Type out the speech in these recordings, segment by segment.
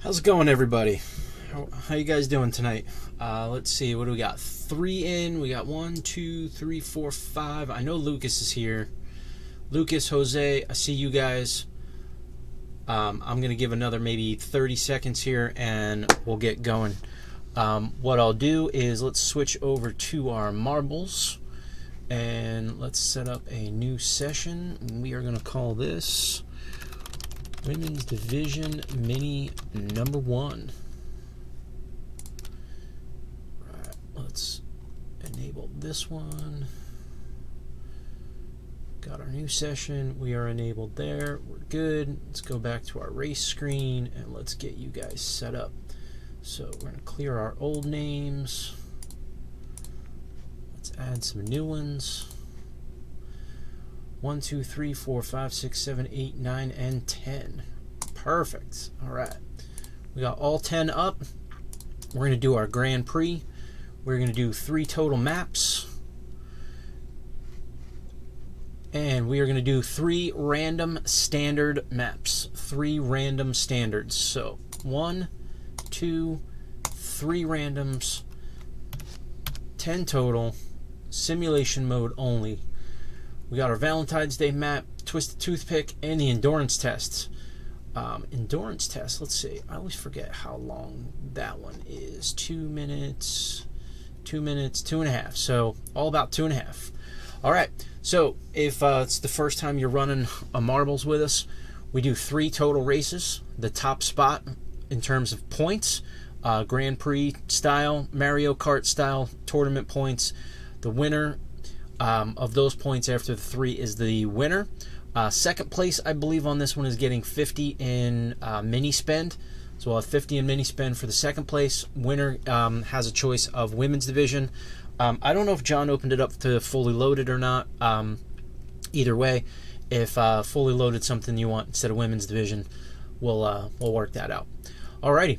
How's it going, everybody? How you guys doing tonight? Let's see, what do we got? 3 in. We got 1, 2, 3, 4, 5. I know Lucas is here. Lucas, Jose, I see you guys. I'm going to give another maybe 30 seconds here and we'll get going. What I'll do is let's switch over to our marbles and let's set up a new session. We are going to call this Women's Division Mini number 1. Right, let's enable this one. Got our new session. We are enabled there. We're good. Let's go back to our race screen and let's get you guys set up. So we're going to clear our old names. Let's add some new ones. 1, 2, 3, 4, 5, 6, 7, 8, 9, and 10. Perfect. All right. We got all 10 up. We're going to do our Grand Prix. We're going to do 3 total maps. And we are going to do 3 random standard maps. 3 random standards. So 1, 2, 3 randoms. 10 total. Simulation mode only. We got our Valentine's Day map, Twisted Toothpick, and the endurance tests. Endurance test, let's see. I always forget how long that one is. 2 minutes, 2 minutes, 2.5. So all about 2.5. All right. So if it's the first time you're running a marbles with us, we do 3 total races. The top spot in terms of points, Grand Prix style, Mario Kart style tournament points. The winner of those points after the 3 is the winner. Second place, I believe, on this one is getting 50 in mini spend. So we'll have 50 in mini spend for the second place. Winner has a choice of women's division. I don't know if John opened it up to fully loaded or not. Either way, if fully loaded something you want instead of women's division, we'll work that out. Alrighty,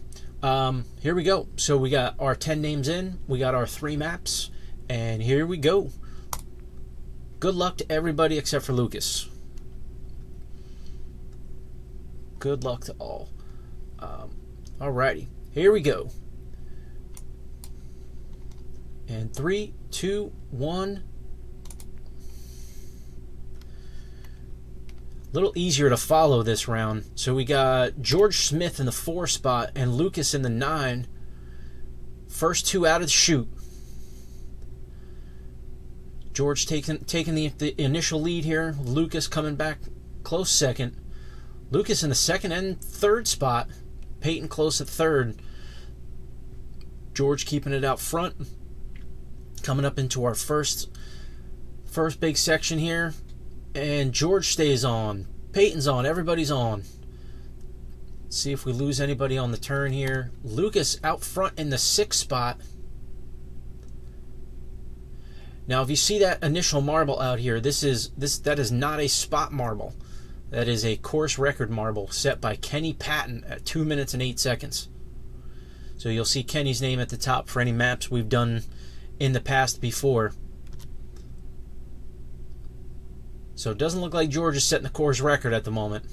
here we go. So we got our 10 names in. We got our 3 maps, and here we go. Good luck to everybody except for Lucas. Good luck to all. Alrighty, here we go. And 3, 2, 1. A little easier to follow this round. So we got George Smith in the 4 spot and Lucas in the 9. First 2 out of the chute. George taking the initial lead here. Lucas coming back close second. Lucas in the 2nd and 3rd spot. Peyton close at 3rd. George keeping it out front. Coming up into our first big section here. And George stays on. Peyton's on. Everybody's on. Let's see if we lose anybody on the turn here. Lucas out front in the 6th spot. Now, if you see that initial marble out here, that is not a spot marble. That is a course record marble set by Kenny Patton at 2 minutes and 8 seconds. So you'll see Kenny's name at the top for any maps we've done in the past before. So it doesn't look like George is setting the course record at the moment.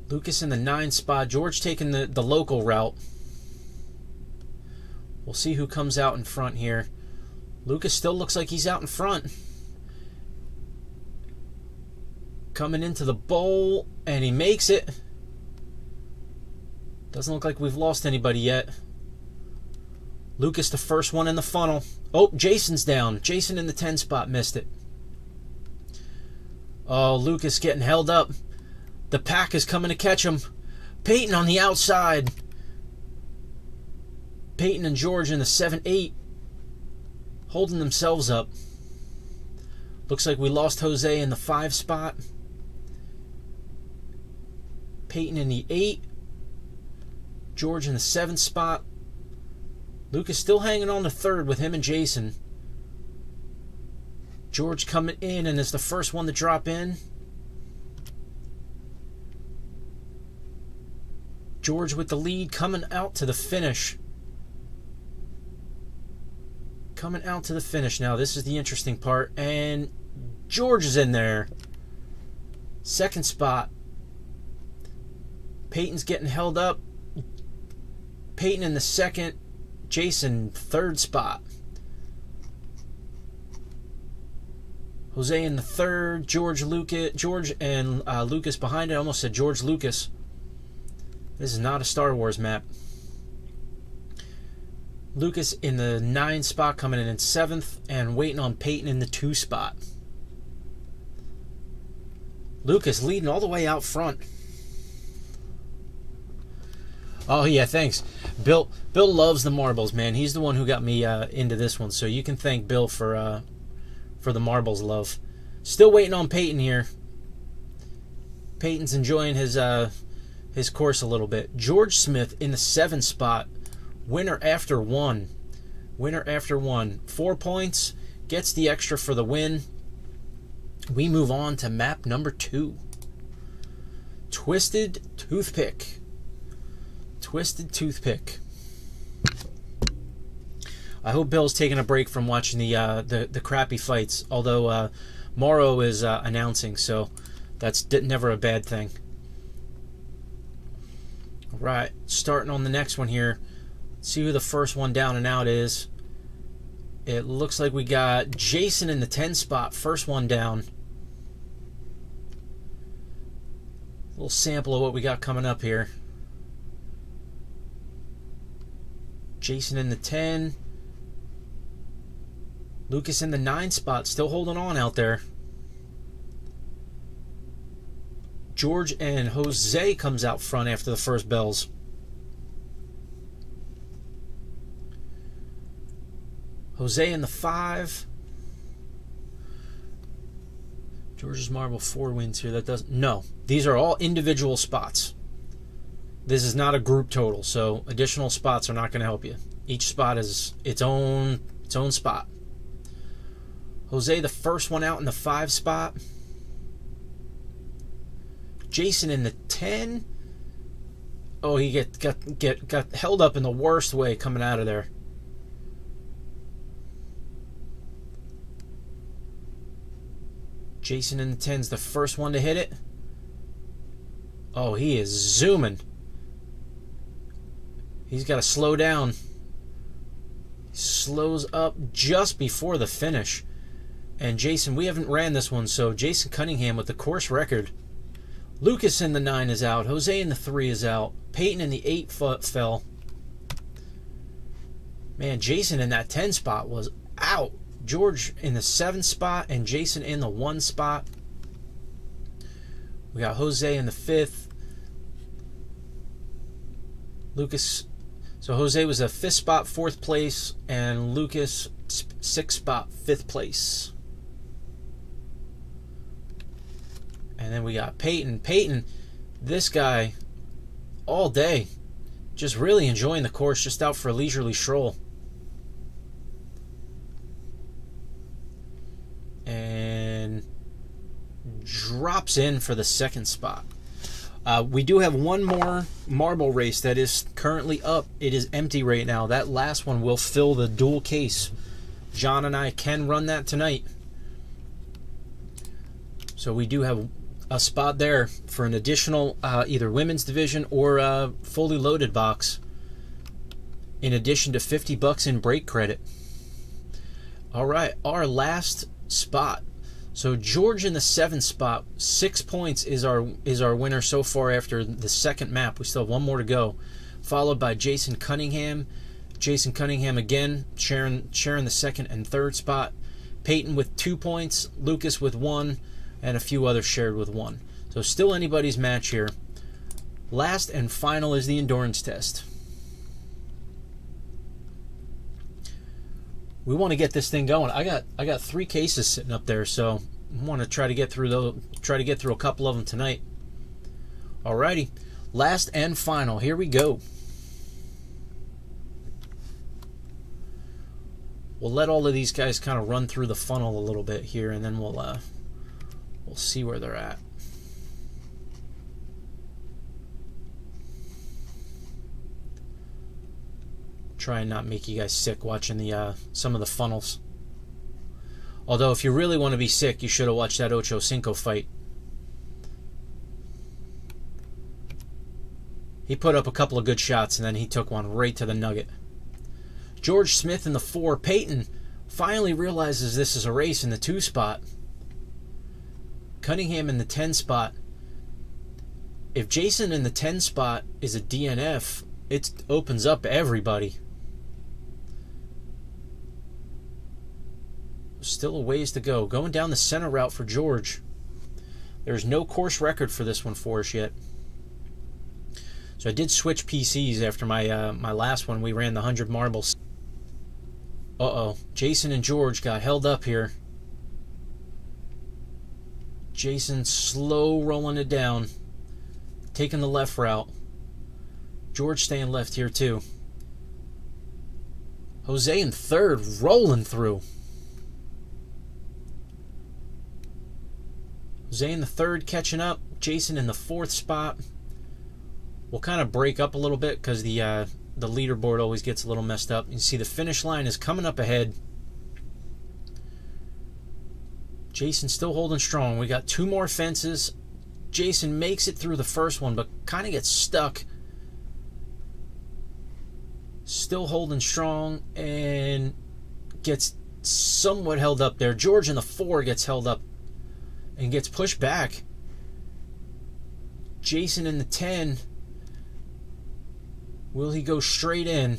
Lucas in the 9th spot. George taking the local route. We'll see who comes out in front here. Lucas still looks like he's out in front. Coming into the bowl, and he makes it. Doesn't look like we've lost anybody yet. Lucas the first one in the funnel. Oh, Jason's down. Jason in the 10 spot missed it. Oh, Lucas getting held up. The pack is coming to catch him. Peyton on the outside. Peyton and George in the 7-8. Holding themselves up. Looks like we lost Jose in the 5 spot. Peyton in the 8. George in the 7th spot. Lucas still hanging on to 3rd with him and Jason. George coming in and is the first one to drop in. George with the lead coming out to the finish. Coming out to the finish now. This is the interesting part. And George is in there. 2nd spot. Peyton's getting held up. Peyton in the second. Jason, third spot. Jose in the third. George and Lucas behind it. I almost said George Lucas. This is not a Star Wars map. Lucas in the 9 spot, coming in 7th, and waiting on Peyton in the 2 spot. Lucas leading all the way out front. Oh yeah, thanks. Bill loves the marbles, man. He's the one who got me into this one, so you can thank Bill for the marbles love. Still waiting on Peyton here. Peyton's enjoying his course a little bit. George Smith in the 7 spot. Winner after 1. Winner after 1. 4 points. Gets the extra for the win. We move on to map number 2. Twisted Toothpick. Twisted Toothpick. I hope Bill's taking a break from watching the crappy fights. Although Morrow is announcing, so that's never a bad thing. All right, starting on the next one here. See who the first one down and out is. It looks like we got Jason in the 10 spot. First one down. A little sample of what we got coming up here. Jason in the 10. Lucas in the 9 spot. Still holding on out there. George and Jose comes out front after the first bells. Jose in the 5. George's marble 4 wins here. That doesn't. No, these are all individual spots. This is not a group total, so additional spots are not going to help you. Each spot is its own spot. Jose, the first one out in the 5 spot. Jason in the 10. Oh, he got held up in the worst way coming out of there. Jason in the 10's the first one to hit it. Oh, he is zooming. He's got to slow down. He slows up just before the finish. And Jason, we haven't ran this one, so Jason Cunningham with the course record. Lucas in the 9 is out. Jose in the 3 is out. Peyton in the 8 fell. Man, Jason in that 10 spot was out. George in the 7 spot and Jason in the 1 spot. We got Jose in the 5th. Lucas. So Jose was a 5th spot, 4th place, and Lucas 6th spot, 5th place. And then we got Peyton. Peyton, this guy, all day, just really enjoying the course, just out for a leisurely stroll. And drops in for the 2nd spot. We do have one more marble race that is currently up. It is empty right now. That last one will fill the dual case. John and I can run that tonight. So we do have a spot there for an additional either women's division or a fully loaded box, in addition to $50 in break credit. All right, our last spot. So George in the 7th spot, 6 points is our winner so far after the 2nd map. We still have one more to go, followed by Jason Cunningham. Jason Cunningham again sharing the 2nd and 3rd spot. Peyton with 2 points, Lucas with 1, and a few others shared with 1. So still anybody's match here. Last and final is the endurance test. We want to get this thing going. I got 3 cases sitting up there, so I want to try to get through a couple of them tonight. Alrighty, last and final. Here we go. We'll let all of these guys kind of run through the funnel a little bit here, and then we'll see where they're at. Try and not make you guys sick watching the some of the funnels. Although if you really want to be sick, you should have watched that Ocho Cinco fight. He put up a couple of good shots, and then he took one right to the nugget. George Smith in the 4. Peyton finally realizes this is a race in the 2 spot. Cunningham in the 10 spot. If Jason in the 10 spot is a DNF, it opens up everybody. Still a ways to go. Going down the center route for George. There's no course record for this one for us yet. So I did switch PCs after my my last one. We ran the 100 marbles. Uh-oh. Jason and George got held up here. Jason slow rolling it down. Taking the left route. George staying left here too. Jose in 3rd, rolling through. Jose in the 3rd catching up. Jason in the 4th spot. We'll kind of break up a little bit because the leaderboard always gets a little messed up. You can see the finish line is coming up ahead. Jason still holding strong. We got 2 more fences. Jason makes it through the first one, but kind of gets stuck. Still holding strong and gets somewhat held up there. George in the 4 gets held up and gets pushed back. Jason in the 10. Will he go straight in?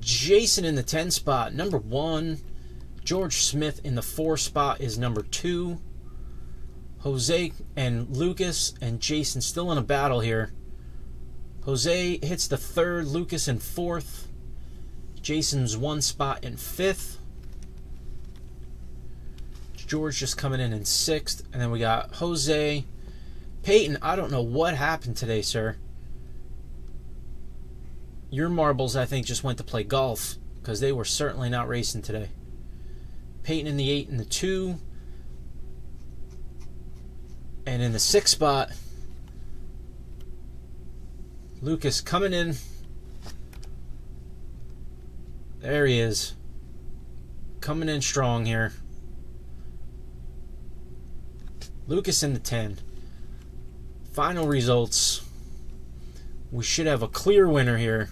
Jason in the 10 spot, number 1. George Smith in the 4 spot is number 2. Jose and Lucas and Jason still in a battle here. Jose hits the 3rd, Lucas in 4th. Jason's 1 spot in 5th. George just coming in 6th. And then we got Jose. Peyton, I don't know what happened today, sir. Your marbles, I think, just went to play golf because they were certainly not racing today. Peyton in the 8 and the 2. And in the 6th spot, Lucas coming in. There he is. Coming in strong here. Lucas in the 10. Final results. We should have a clear winner here.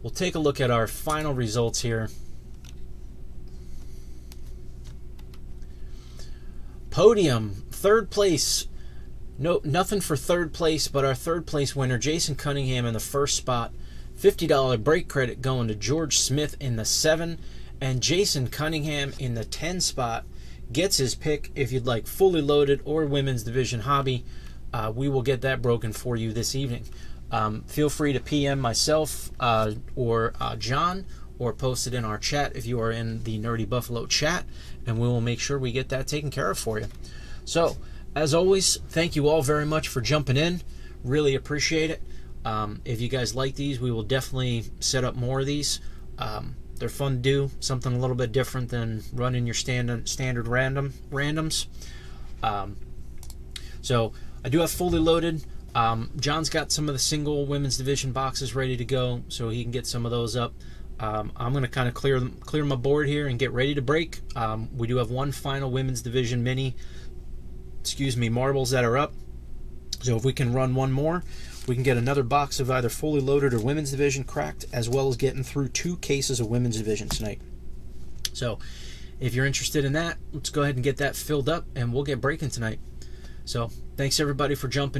We'll take a look at our final results here. Podium, 3rd place. No, nothing for 3rd place, but our 3rd place winner, Jason Cunningham in the 1st spot. $50 break credit going to George Smith in the 7. And Jason Cunningham in the 10 spot gets his pick. If you'd like fully loaded or women's division hobby, we will get that broken for you this evening. Feel free to PM myself or John, or post it in our chat if you are in the Nerdy Buffalo chat, and we will make sure we get that taken care of for you. So, as always, thank you all very much for jumping in. Really appreciate it. If you guys like these, we will definitely set up more of these. They're fun to do, something a little bit different than running your standard randoms. So, I do have fully loaded. John's got some of the single women's division boxes ready to go, so he can get some of those up. I'm going to kind of clear my board here and get ready to break. We do have one final women's division mini, marbles that are up. So if we can run one more, we can get another box of either fully loaded or women's division cracked, as well as getting through 2 cases of women's division tonight. So if you're interested in that, let's go ahead and get that filled up, and we'll get breaking tonight. So thanks everybody for jumping in.